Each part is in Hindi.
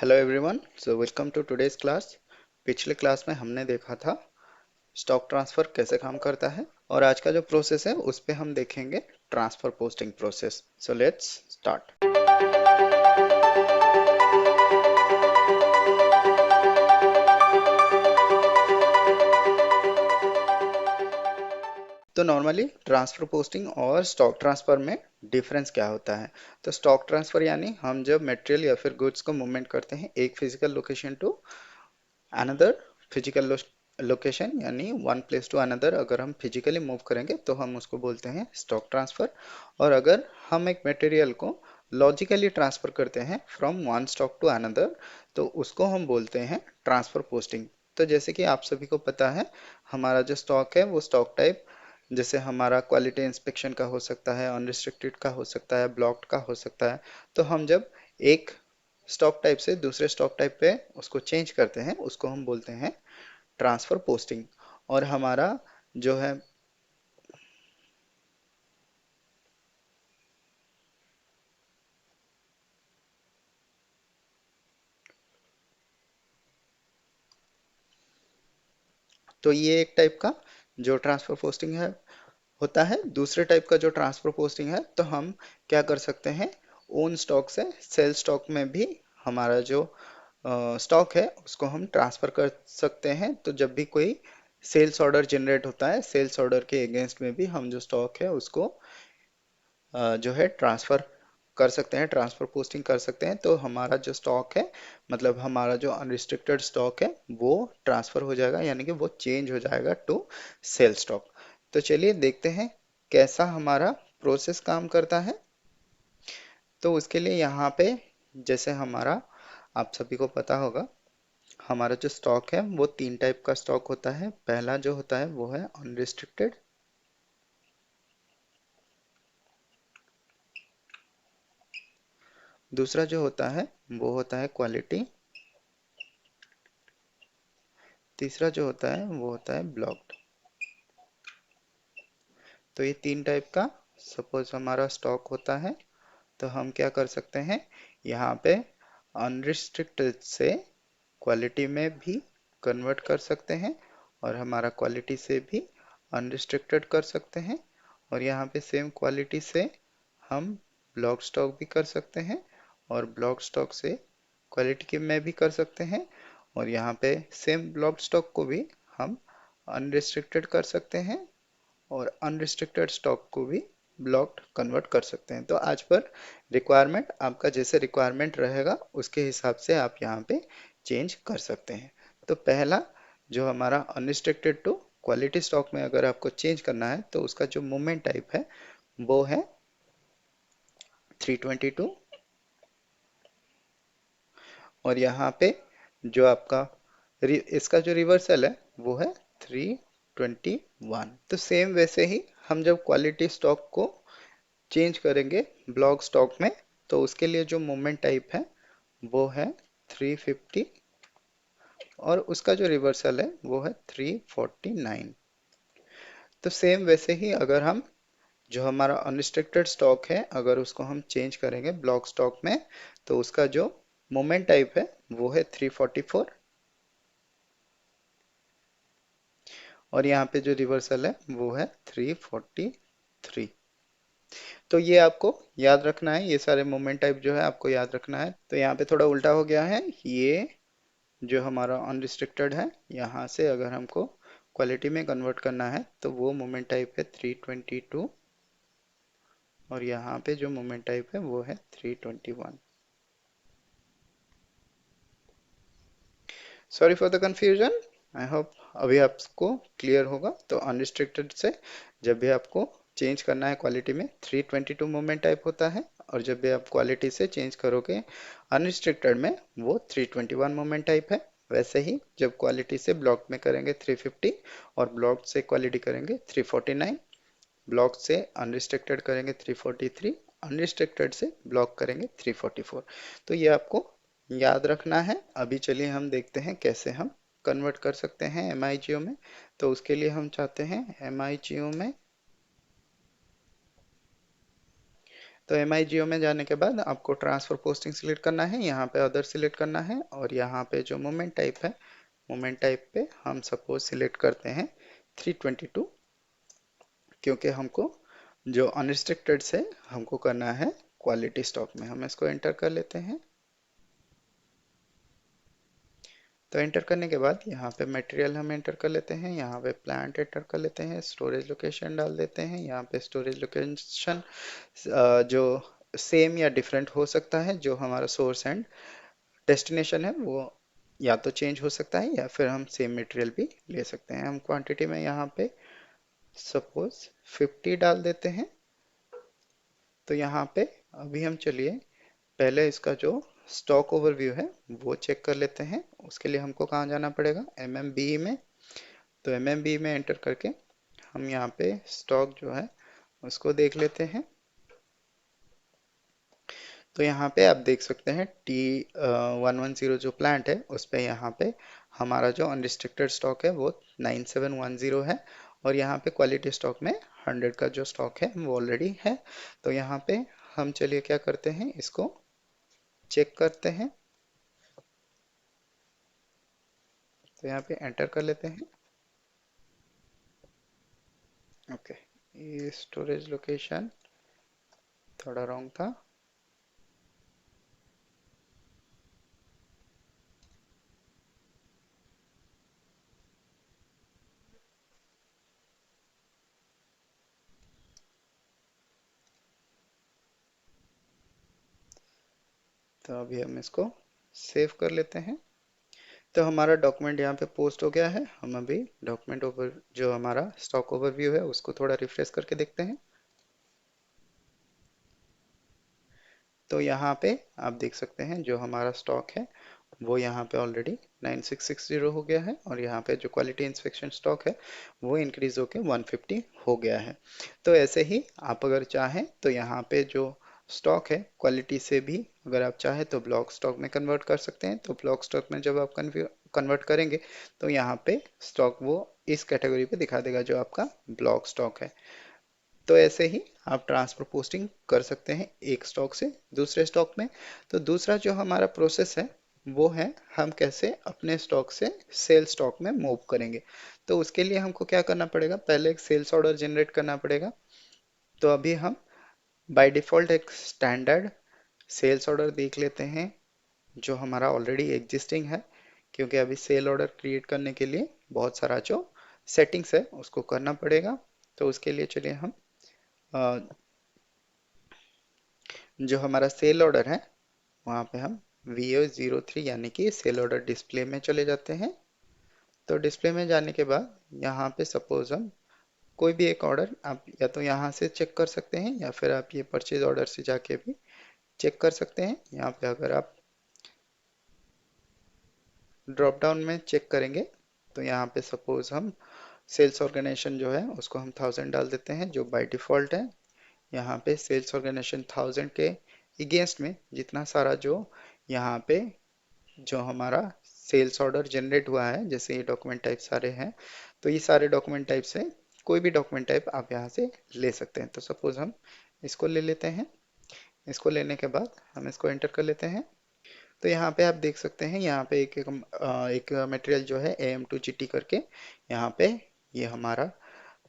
Hello everyone, so welcome to today's class. पिछले क्लास में हमने देखा था स्टॉक ट्रांसफ़र कैसे काम करता है और आज का जो प्रोसेस है उस पे हम देखेंगे transfer posting process. So let's start. तो नॉर्मली ट्रांसफ़र पोस्टिंग और स्टॉक ट्रांसफ़र में डिफरेंस क्या होता है? तो स्टॉक ट्रांसफ़र यानी हम जब मटेरियल या फिर गुड्स को मूवमेंट करते हैं एक physical location to another physical location, यानी वन प्लेस टू अनदर अगर हम फिजिकली मूव करेंगे तो हम उसको बोलते हैं स्टॉक ट्रांसफर। और अगर हम एक मटेरियल को लॉजिकली ट्रांसफर करते हैं from one stock to another तो उसको हम बोलते हैं ट्रांसफर पोस्टिंग। तो जैसे कि आप सभी को पता है, हमारा जो स्टॉक है वो स्टॉक टाइप जैसे हमारा क्वालिटी इंस्पेक्शन का हो सकता है, अनरिस्ट्रिक्टेड का हो सकता है, ब्लॉक्ड का हो सकता है। तो हम जब एक स्टॉक टाइप से दूसरे स्टॉक टाइप पे उसको चेंज करते हैं उसको हम बोलते हैं ट्रांसफर पोस्टिंग। और हमारा जो है तो ये एक टाइप का जो ट्रांसफर पोस्टिंग है होता है। दूसरे टाइप का जो ट्रांसफर पोस्टिंग है तो हम क्या कर सकते हैं, ओन स्टॉक से सेल स्टॉक में भी हमारा जो स्टॉक है उसको हम ट्रांसफर कर सकते हैं। तो जब भी कोई सेल्स ऑर्डर जनरेट होता है, सेल्स ऑर्डर के अगेंस्ट में भी हम जो स्टॉक है उसको जो है ट्रांसफ़र कर सकते हैं, ट्रांसफ़र पोस्टिंग कर सकते हैं। तो हमारा जो स्टॉक है, मतलब हमारा जो अनरिस्ट्रिक्टेड स्टॉक है वो ट्रांसफ़र हो जाएगा, यानी कि वो चेंज हो जाएगा टू सेल स्टॉक। तो चलिए देखते हैं कैसा हमारा प्रोसेस काम करता है। तो उसके लिए यहाँ पे जैसे हमारा आप सभी को पता होगा, हमारा जो स्टॉक है वो तीन टाइप का स्टॉक होता है। पहला जो होता है वो है अनरिस्ट्रिक्टेड, दूसरा जो होता है वो होता है क्वालिटी, तीसरा जो होता है वो होता है ब्लॉक्ड। तो ये तीन टाइप का सपोज हमारा स्टॉक होता है तो हम क्या कर सकते हैं, यहाँ पे अनरिस्ट्रिक्टेड से क्वालिटी में भी कन्वर्ट कर सकते हैं और हमारा क्वालिटी से भी अनरिस्ट्रिक्टेड कर सकते हैं। और यहाँ पे सेम क्वालिटी से हम ब्लॉक स्टॉक भी कर सकते हैं और ब्लॉक स्टॉक से क्वालिटी के में भी कर सकते हैं। और यहाँ पे सेम ब्लॉक स्टॉक को भी हम अनरिस्ट्रिक्टेड कर सकते हैं और अनरिस्ट्रिक्टेड स्टॉक को भी ब्लॉक्ड कन्वर्ट कर सकते हैं। तो आज पर रिक्वायरमेंट आपका जैसे रिक्वायरमेंट रहेगा उसके हिसाब से आप यहाँ पे चेंज कर सकते हैं। तो पहला जो हमारा अनरिस्ट्रिक्टेड टू क्वालिटी स्टॉक में अगर आपको चेंज करना है तो उसका जो मूवमेंट टाइप है वो है 322। और यहाँ पे जो आपका इसका जो रिवर्सल है वो है 321। तो सेम वैसे ही हम जब क्वालिटी स्टॉक को चेंज करेंगे ब्लॉक स्टॉक में तो उसके लिए जो मूवमेंट टाइप है वो है 350 और उसका जो रिवर्सल है वो है 349। तो सेम वैसे ही अगर हम जो हमारा अनरिस्ट्रिक्टेड स्टॉक है अगर उसको हम चेंज करेंगे ब्लॉक स्टॉक में तो उसका जो मोमेंट टाइप है वो है 344 और यहाँ पे जो रिवर्सल है वो है 343। तो ये आपको याद रखना है, ये सारे मोमेंट टाइप जो है आपको याद रखना है। तो यहाँ पे थोड़ा उल्टा हो गया है, ये जो हमारा अनरिस्ट्रिक्टेड है यहाँ से अगर हमको क्वालिटी में कन्वर्ट करना है तो वो मोमेंट टाइप है 322 और यहाँ पे जो मोमेंट टाइप है वो है 321। Sorry for the confusion, I hope अभी आपको क्लियर होगा। तो अनरिस्ट्रिक्टेड से जब भी आपको चेंज करना है क्वालिटी में 322 मोमेंट टाइप होता है और जब भी आप क्वालिटी से चेंज करोगे अनरिस्ट्रिक्टेड में वो 321 मोमेंट टाइप है। वैसे ही जब क्वालिटी से ब्लॉक में करेंगे 350 और ब्लॉक से क्वालिटी करेंगे 349, ब्लॉक से अनरिस्ट्रिक्टेड करेंगे 343, अनरिस्ट्रिक्टेड से ब्लॉक करेंगे 344। तो ये आपको याद रखना है। अभी चलिए हम देखते हैं कैसे हम कन्वर्ट कर सकते हैं MIGO में। तो उसके लिए हम चाहते हैं MIGO में, तो एम आई जियो में जाने के बाद आपको ट्रांसफर पोस्टिंग सिलेक्ट करना है, यहाँ पे अदर सिलेक्ट करना है, और यहाँ पे जो मोमेंट टाइप है, मोमेंट टाइप पे हम सपोज सिलेक्ट करते हैं 322, क्योंकि हमको जो अनरिस्ट्रिक्टेड से हमको करना है क्वालिटी स्टॉक में। हम इसको एंटर कर लेते हैं। तो एंटर करने के बाद यहाँ पे मटेरियल हम एंटर कर लेते हैं, यहाँ पे प्लांट एंटर कर लेते हैं, स्टोरेज लोकेशन डाल देते हैं। यहाँ पे स्टोरेज लोकेशन जो सेम या डिफरेंट हो सकता है, जो हमारा सोर्स एंड डेस्टिनेशन है वो या तो चेंज हो सकता है या फिर हम सेम मटेरियल भी ले सकते हैं। हम क्वांटिटी में यहाँ पे सपोज 50 डाल देते हैं। तो यहाँ पे अभी हम चलिए पहले इसका जो स्टॉक ओवरव्यू है वो चेक कर लेते हैं। उसके लिए हमको कहाँ जाना पड़ेगा, एम एम बी में। तो एम एम बी में एंटर करके हम यहाँ पे स्टॉक जो है उसको देख लेते हैं। तो यहाँ पे आप देख सकते हैं T110 जो प्लांट है उस पे यहाँ पे हमारा जो अनरिस्ट्रिक्टेड स्टॉक है वो 9710 है, और यहाँ पे क्वालिटी स्टॉक में 100 का जो स्टॉक है वो ऑलरेडी है। तो यहाँ पे हम चलिए क्या करते हैं, इसको चेक करते हैं। तो यहाँ पे एंटर कर लेते हैं। ओके, ये स्टोरेज लोकेशन थोड़ा रॉन्ग था। तो अभी हम इसको सेव कर लेते हैं। तो हमारा डॉक्यूमेंट यहाँ पे पोस्ट हो गया है। हम अभी डॉक्यूमेंट ओवर जो हमारा स्टॉक ओवरव्यू है उसको थोड़ा रिफ्रेश करके देखते हैं। तो यहाँ पे आप देख सकते हैं जो हमारा स्टॉक है वो यहाँ पे ऑलरेडी 9660 हो गया है, और यहाँ पे जो क्वालिटी इंस्पेक्शन स्टॉक है वो इंक्रीज होके 150 हो गया है। तो ऐसे ही आप अगर चाहें तो यहाँ पे जो स्टॉक है क्वालिटी से भी अगर आप चाहें तो ब्लॉक स्टॉक में कन्वर्ट कर सकते हैं। तो ब्लॉक स्टॉक में जब आप कन्वर्ट करेंगे तो यहाँ पे स्टॉक वो इस कैटेगरी पे दिखा देगा जो आपका ब्लॉक स्टॉक है। तो ऐसे ही आप ट्रांसफर पोस्टिंग कर सकते हैं एक स्टॉक से दूसरे स्टॉक में। तो दूसरा जो हमारा प्रोसेस है वो है हम कैसे अपने स्टॉक से सेल स्टॉक में मूव करेंगे। तो उसके लिए हमको क्या करना पड़ेगा, पहले एक सेल्स ऑर्डर जनरेट करना पड़ेगा। तो अभी हम बाय डिफॉल्ट एक स्टैंडर्ड सेल्स ऑर्डर देख लेते हैं जो हमारा ऑलरेडी एग्जिस्टिंग है, क्योंकि अभी सेल ऑर्डर क्रिएट करने के लिए बहुत सारा जो सेटिंग्स है उसको करना पड़ेगा। तो उसके लिए चलिए हम अ, जो हमारा सेल ऑर्डर है वहाँ पे हम VO03 यानी कि सेल ऑर्डर डिस्प्ले में चले जाते हैं। तो डिस्प्ले में जाने के बाद यहाँ पे सपोज हम कोई भी एक ऑर्डर आप या तो यहाँ से चेक कर सकते हैं या फिर आप ये परचेज ऑर्डर से जाके भी चेक कर सकते हैं। यहाँ पे अगर आप ड्रॉप डाउन में चेक करेंगे तो यहाँ पे सपोज हम सेल्स ऑर्गेनाइजेशन जो है उसको हम 1000 डाल देते हैं जो बाय डिफॉल्ट है। यहाँ पे सेल्स ऑर्गेनाइजेशन 1000 के अगेंस्ट में जितना सारा जो यहाँ पे जो हमारा सेल्स ऑर्डर जनरेट हुआ है, जैसे ये डॉक्यूमेंट टाइप सारे हैं, तो ये सारे डॉक्यूमेंट टाइप से कोई भी डॉक्यूमेंट टाइप आप यहाँ से ले सकते हैं। तो सपोज हम इसको ले लेते हैं। इसको लेने के बाद हम इसको एंटर कर लेते हैं। तो यहाँ पे आप देख सकते हैं यहाँ पे एक मटेरियल जो है AM2GT करके यहाँ पे ये हमारा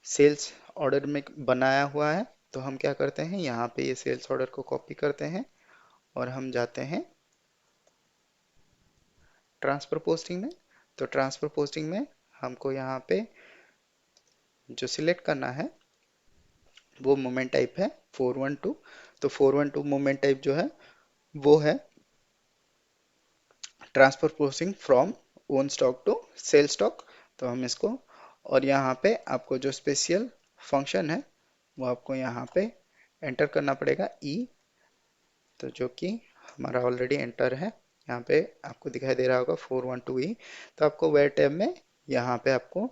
सेल्स ऑर्डर में बनाया हुआ है। तो हम क्या करते हैं, यहाँ पे ये सेल्स ऑर्डर को कॉपी करते हैं और हम जाते हैं ट्रांसफर पोस्टिंग में। तो ट्रांसफर पोस्टिंग में हमको यहाँ पे जो सिलेक्ट करना है वो मोमेंट टाइप है 412। तो 412 मोमेंट टाइप जो है वो है transfer posting from own stock to sale stock. तो हम इसको, और यहाँ पे आपको जो स्पेशल फंक्शन है वो आपको यहाँ पे एंटर करना पड़ेगा ई। तो जो कि हमारा ऑलरेडी एंटर है, यहाँ पे आपको दिखाई दे रहा होगा 412E। तो आपको वेयर टैब में यहाँ पे आपको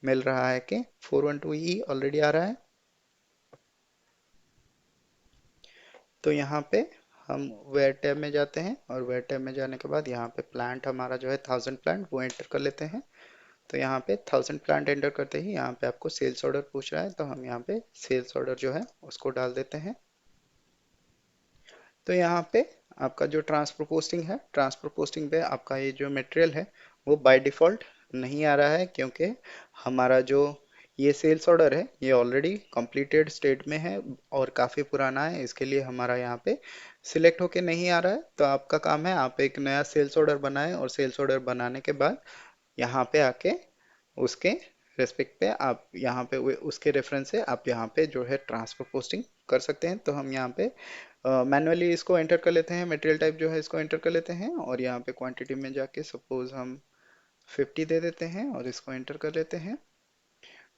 मिल रहा है कि 412E ऑलरेडी आ रहा है। तो यहाँ पे हम वेयर टैब में जाते हैं, और वेयर टैब में जाने के बाद यहाँ पे प्लांट हमारा जो है 1000 प्लांट वो एंटर कर लेते हैं। तो यहाँ पे 1000 प्लांट एंटर करते ही यहाँ पे आपको सेल्स ऑर्डर पूछ रहा है, तो हम यहाँ पे सेल्स ऑर्डर जो है उसको डाल देते हैं। तो यहाँ पे आपका जो ट्रांसफर पोस्टिंग है, ट्रांसफर पोस्टिंग पे आपका ये जो मटेरियल है वो बाय डिफ़ॉल्ट नहीं आ रहा है, क्योंकि हमारा जो ये सेल्स ऑर्डर है ये ऑलरेडी कंप्लीटेड स्टेट में है और काफ़ी पुराना है, इसके लिए हमारा यहाँ पे सिलेक्ट होके नहीं आ रहा है। तो आपका काम है आप एक नया सेल्स ऑर्डर बनाएं और सेल्स ऑर्डर बनाने के बाद यहाँ पे आके उसके रेस्पेक्ट पे आप यहाँ पे उसके रेफरेंस से आप यहाँ पे जो है ट्रांसफर पोस्टिंग कर सकते हैं। तो हम यहाँ पे मैनुअली इसको एंटर कर लेते हैं, मटेरियल टाइप जो है इसको एंटर कर लेते हैं और यहाँ पे क्वांटिटी में जाके सपोज हम 50 दे देते हैं और इसको एंटर कर लेते हैं।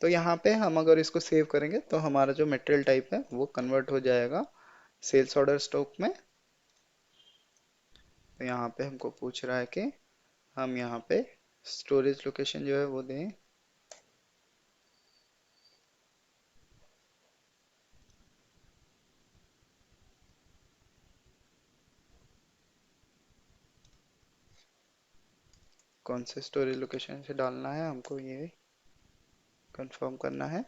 तो यहाँ पे हम अगर इसको सेव करेंगे तो हमारा जो मटेरियल टाइप है वो कन्वर्ट हो जाएगा सेल्स ऑर्डर स्टॉक में। तो यहाँ पे हमको पूछ रहा है कि हम यहाँ पे स्टोरेज लोकेशन जो है वो दें। कौन से स्टोरेज लोकेशन से डालना है हमको ये कंफर्म करना है।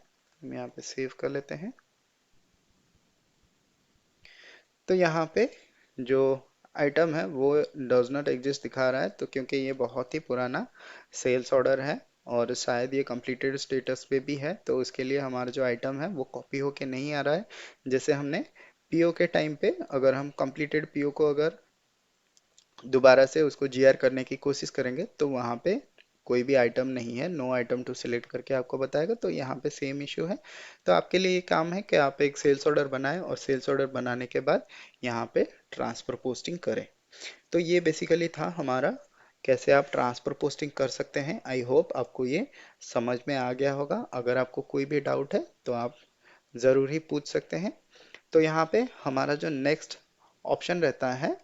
हम यहाँ पे सेव कर लेते हैं। तो यहाँ पे जो आइटम है वो डज नॉट एग्जिस्ट दिखा रहा है, तो क्योंकि ये बहुत ही पुराना सेल्स ऑर्डर है और शायद ये कंप्लीटेड स्टेटस पे भी है, तो उसके लिए हमारा जो आइटम है वो कॉपी होके नहीं आ रहा है। जैसे हमने पीओ के टाइम पे अगर हम कंप्लीटेड पीओ को अगर दोबारा से उसको जीआर करने की कोशिश करेंगे तो वहाँ पे कोई भी आइटम नहीं है, नो आइटम टू सिलेक्ट करके आपको बताएगा। तो यहाँ पे सेम इशू है। तो आपके लिए ये काम है कि आप एक सेल्स ऑर्डर बनाएं और सेल्स ऑर्डर बनाने के बाद यहाँ पे ट्रांसफर पोस्टिंग करें। तो ये बेसिकली था हमारा कैसे आप ट्रांसफर पोस्टिंग कर सकते हैं। आई होप आपको ये समझ में आ गया होगा। अगर आपको कोई भी डाउट है तो आप ज़रूर ही पूछ सकते हैं। तो यहाँ पे हमारा जो नेक्स्ट ऑप्शन रहता है,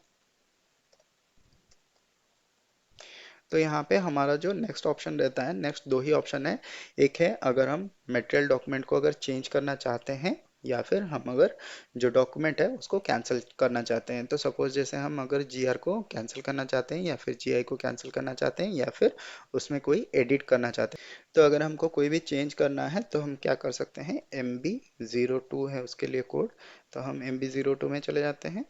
तो यहाँ पे हमारा जो नेक्स्ट ऑप्शन रहता है, नेक्स्ट दो ही ऑप्शन है। एक है अगर हम मटेरियल डॉक्यूमेंट को अगर चेंज करना चाहते हैं या फिर हम अगर जो डॉक्यूमेंट है उसको कैंसिल करना चाहते हैं। तो सपोज जैसे हम अगर जीआर को कैंसिल करना चाहते हैं या फिर जीआई को कैंसिल करना चाहते हैं या फिर उसमें कोई एडिट करना चाहते हैं। तो अगर हमको कोई भी चेंज करना है तो हम क्या कर सकते हैं, MB02 है उसके लिए कोड। तो हम MB02 में चले जाते हैं।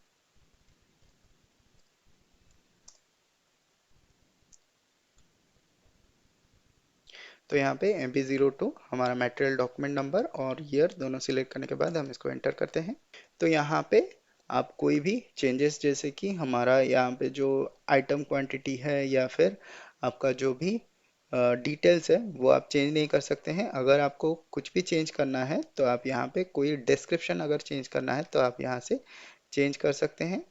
तो यहाँ पे MB02 हमारा मटेरियल डॉक्यूमेंट नंबर और ईयर दोनों सिलेक्ट करने के बाद हम इसको एंटर करते हैं। तो यहाँ पे आप कोई भी चेंजेस जैसे कि हमारा यहाँ पे जो आइटम क्वांटिटी है या फिर आपका जो भी डिटेल्स है वो आप चेंज नहीं कर सकते हैं। अगर आपको कुछ भी चेंज करना है तो आप यहाँ पे कोई डिस्क्रिप्शन अगर चेंज करना है तो आप यहाँ से चेंज कर सकते हैं।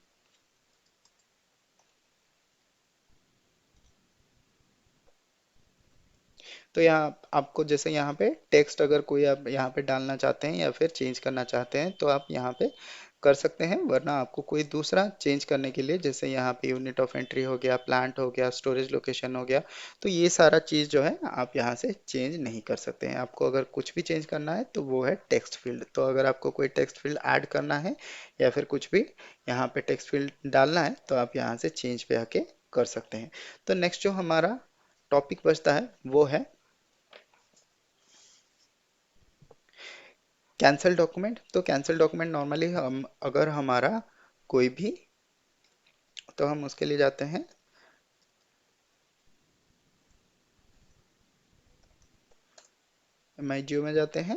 तो यहाँ आपको जैसे यहाँ पे टेक्स्ट अगर कोई आप यहाँ पे डालना चाहते हैं या फिर चेंज करना चाहते हैं तो आप यहाँ पे कर सकते हैं। वरना आपको कोई दूसरा चेंज करने के लिए जैसे यहाँ पे यूनिट ऑफ एंट्री हो गया, प्लांट हो गया, स्टोरेज लोकेशन हो गया, तो ये सारा चीज़ जो है आप यहाँ से चेंज नहीं कर सकते हैं। आपको अगर कुछ भी चेंज करना है तो वो है टेक्स्ट फील्ड। तो अगर आपको कोई टेक्स्ट फील्ड ऐड करना है या फिर कुछ भी यहाँ पे टेक्स्ट फील्ड डालना है तो आप यहाँ से चेंज पे आके कर सकते हैं। तो नेक्स्ट जो हमारा टॉपिक बचता है वो है कैंसल डॉक्यूमेंट। तो कैंसल डॉक्यूमेंट नॉर्मली हम अगर हमारा कोई भी, तो हम उसके लिए जाते हैं माई जियो में जाते हैं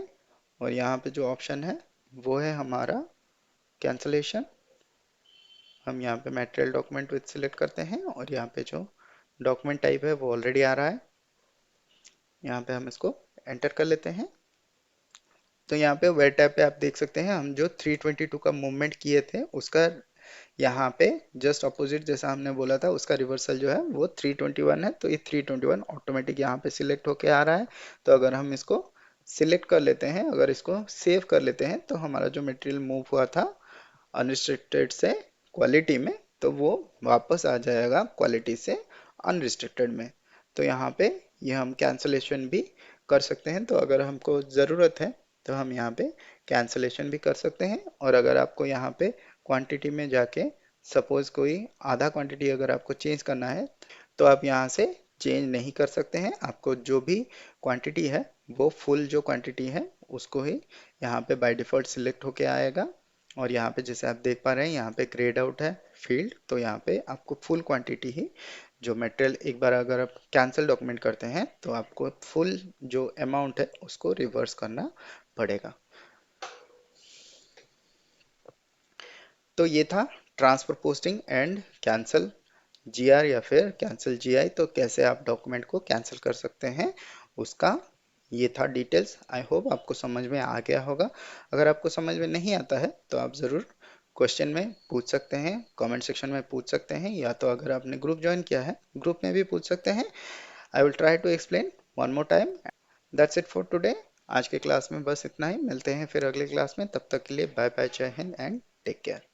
और यहाँ पे जो ऑप्शन है वो है हमारा कैंसलेशन। हम यहाँ पे मटेरियल डॉक्यूमेंट विथ सिलेक्ट करते हैं और यहाँ पे जो डॉक्यूमेंट टाइप है वो ऑलरेडी आ रहा है, यहाँ पे हम इसको एंटर कर लेते हैं। तो यहाँ पे वेयर टैब पे आप देख सकते हैं हम जो 322 का मूवमेंट किए थे उसका यहाँ पे जस्ट अपोजिट जैसा हमने बोला था उसका रिवर्सल जो है वो 321 है। तो ये 321 ऑटोमेटिक यहाँ पे सिलेक्ट होके आ रहा है। तो अगर हम इसको सिलेक्ट कर लेते हैं, अगर इसको सेव कर लेते हैं तो हमारा जो मटेरियल मूव हुआ था अनरिस्ट्रिक्टेड से क्वालिटी में तो वो वापस आ जाएगा क्वालिटी से अनरिस्ट्रिक्टेड में। तो यहाँ पे ये हम कैंसलेशन भी कर सकते हैं। तो अगर हमको ज़रूरत है तो हम यहाँ पे कैंसलेशन भी कर सकते हैं। और अगर आपको यहाँ पे क्वांटिटी में जाके सपोज कोई आधा क्वांटिटी अगर आपको चेंज करना है तो आप यहाँ से चेंज नहीं कर सकते हैं। आपको जो भी क्वांटिटी है वो फुल जो क्वांटिटी है उसको ही यहाँ पे बाय डिफ़ॉल्ट सिलेक्ट होके आएगा। और यहाँ पे जैसे आप देख पा रहे हैं, यहाँ पे ग्रेड आउट है फील्ड, तो यहाँ पे आपको फुल क्वांटिटी ही जो मटेरियल, एक बार अगर आप कैंसिल डॉक्यूमेंट करते हैं तो आपको फुल जो अमाउंट है उसको रिवर्स करना पड़ेगा। तो ये था transfer posting and cancel GR या फिर कैंसिल जीआई। तो कैसे आप डॉक्यूमेंट को कैंसिल कर सकते हैं उसका ये था डिटेल्स। आई होप आपको समझ में आ गया होगा। अगर आपको समझ में नहीं आता है तो आप ज़रूर क्वेश्चन में पूछ सकते हैं, कमेंट सेक्शन में पूछ सकते हैं, या तो अगर आपने ग्रुप ज्वाइन किया है ग्रुप में भी पूछ सकते हैं। I will try to explain one more time. That's it for today. आज के क्लास में बस इतना ही, मिलते हैं फिर अगले क्लास में। तब तक के लिए बाय बाय, जय हिंद एंड टेक केयर।